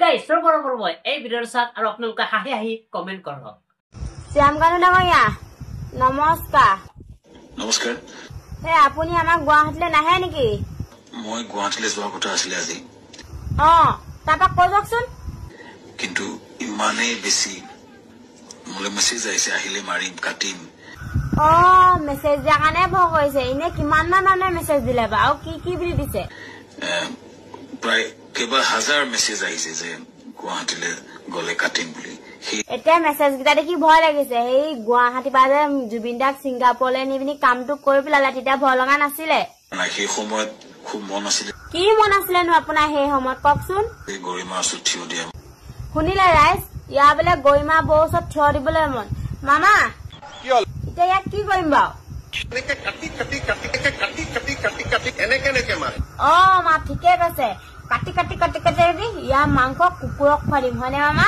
guys ৰব এই ভিডিঅ'ৰ চাওক আৰু আপোনালোকে হাঁহি কমেন্ট কৰক শ্যামকানু ডাঙৰীয়া নমস্কাৰ নমস্কাৰ আপুনি আমাক গুৱাহাটীলৈ নাহে নেকি মই গুৱাহাটীলৈ যোৱাৰ কথা আছিল আজি তাৰপৰা কৈ যাওকচোন কিন্তু ইমানেই বেছি মোলৈ মেছেজ আহিছে আহিলে মাৰিম কাটিম মেছেজ দিয়াৰ কাৰণে ভয় কৰিছে এনে কিমান মানুহে মেছেজ দিলে বা আৰু কি বুলি দিছে প্ৰায় কেইবা হাজাৰ মেছেজ আহিছে যে গুৱাহাটীলৈ গলে কাটিম বুলি এতিয়া মেছেজ কেইটা দেখি ভয় লাগিছে সেই গুৱাহাটীৰ পৰা যে জুবিন দাক ছিংগাপুৰলৈ নি পিনি কামটো কৰি পেলালে তেতিয়া ভয় লগা নাছিলে সেই সময়ত খুব মন আছিলে কি মন আছিলেনো আপোনাৰ সেই সময়ত কওকচোন গৰিমা ওচৰত থিয় দিয়া শুনিলে ৰাইজ ইয়াৰ বোলে গৰিমা বৌ ওচৰত থিয় দিবলৈ মন মামা এতিয়া ইয়াত কি কৰিম বাৰু মা ঠিকে কৈছে কাটি ইয়াৰ মাংস কুকুৰক খুৱাই দিম হয়নে মামা